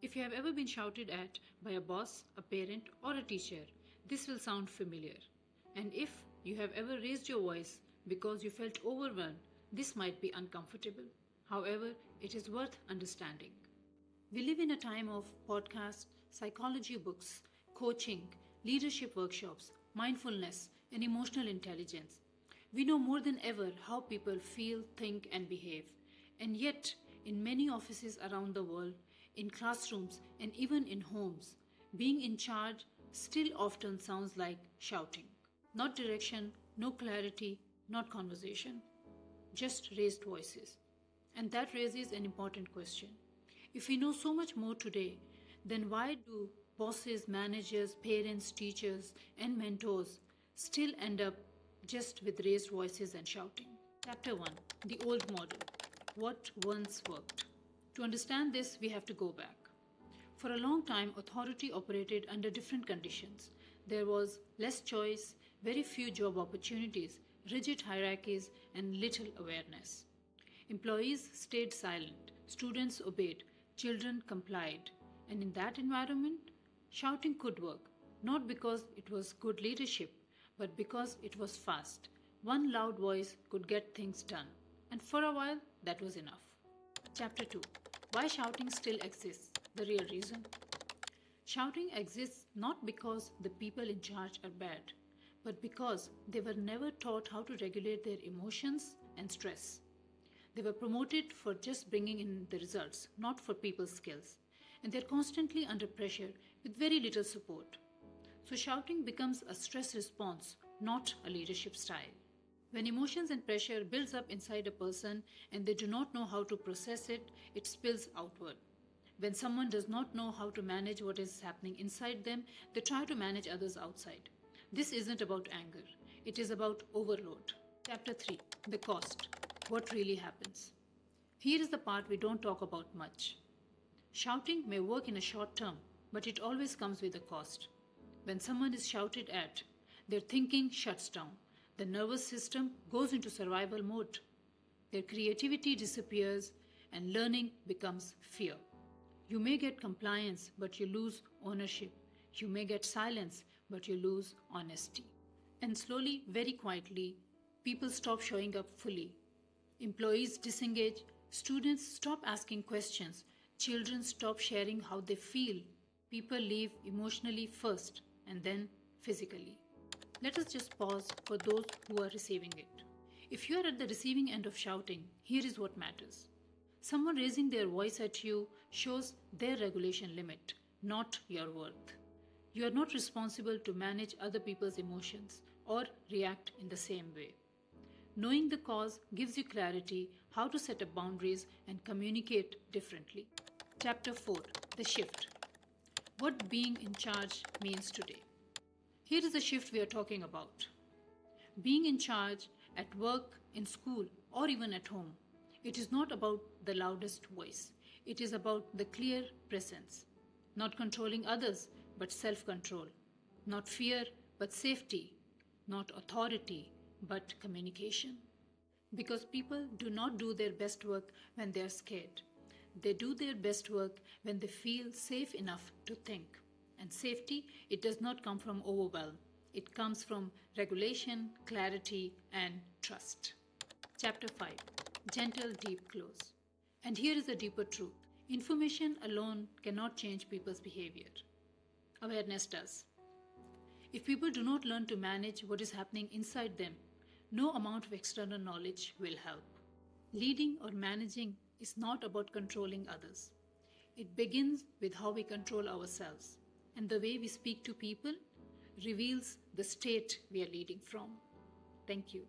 If you have ever been shouted at by a boss, a parent, or a teacher, this will sound familiar. And if you have ever raised your voice because you felt overwhelmed, this might be uncomfortable. However, it is worth understanding. We live in a time of podcasts, psychology books, coaching, leadership workshops, mindfulness, and emotional intelligence. We know more than ever how people feel, think, and behave. And yet, in many offices around the world, in classrooms, and even in homes, being in charge still often sounds like shouting. Not direction, no clarity, not conversation, just raised voices. And that raises an important question. If we know so much more today, then why do bosses, managers, parents, teachers, and mentors still end up just with raised voices and shouting? Chapter 1. The Old Model. What once worked. To understand this, we have to go back. For a long time, authority operated under different conditions. There was less choice, very few job opportunities, rigid hierarchies, and little awareness. Employees stayed silent, students obeyed, children complied. And in that environment, shouting could work, not because it was good leadership, but because it was fast. One loud voice could get things done. And for a while, that was enough. Chapter 2. Why shouting still exists. The real reason. Shouting exists not because the people in charge are bad, but because they were never taught how to regulate their emotions and stress. They were promoted for just bringing in the results, not for people's skills. And they're constantly under pressure with very little support. So shouting becomes a stress response, not a leadership style. When emotions and pressure builds up inside a person and they do not know how to process it, it spills outward. When someone does not know how to manage what is happening inside them, they try to manage others outside. This isn't about anger. It is about overload. Chapter 3. The cost. What really happens. Here is the part we don't talk about much. Shouting may work in a short term, but it always comes with a cost. When someone is shouted at, their thinking shuts down. The nervous system goes into survival mode. Their creativity disappears and learning becomes fear. You may get compliance, but you lose ownership. You may get silence, but you lose honesty. And slowly, very quietly, people stop showing up fully. Employees disengage, students stop asking questions, children stop sharing how they feel. People leave emotionally first and then physically. Let us just pause for those who are receiving it. If you are at the receiving end of shouting, here is what matters. Someone raising their voice at you shows their regulation limit, not your worth. You are not responsible to manage other people's emotions or react in the same way. Knowing the cause gives you clarity how to set up boundaries and communicate differently. Chapter 4. The Shift. What being in charge means today. Here is the shift we are talking about. Being in charge at work, in school, or even at home. It is not about the loudest voice. It is about the clear presence. Not controlling others, but self-control. Not fear, but safety. Not authority, but communication. Because people do not do their best work when they are scared. They do their best work when they feel safe enough to think. And safety, it does not come from overwhelm. It comes from regulation, clarity, and trust. Chapter 5. Gentle, deep close. And here is the deeper truth. Information alone cannot change people's behavior. Awareness does. If people do not learn to manage what is happening inside them, no amount of external knowledge will help. Leading or managing is not about controlling others. It begins with how we control ourselves. And the way we speak to people reveals the state we are leading from. Thank you.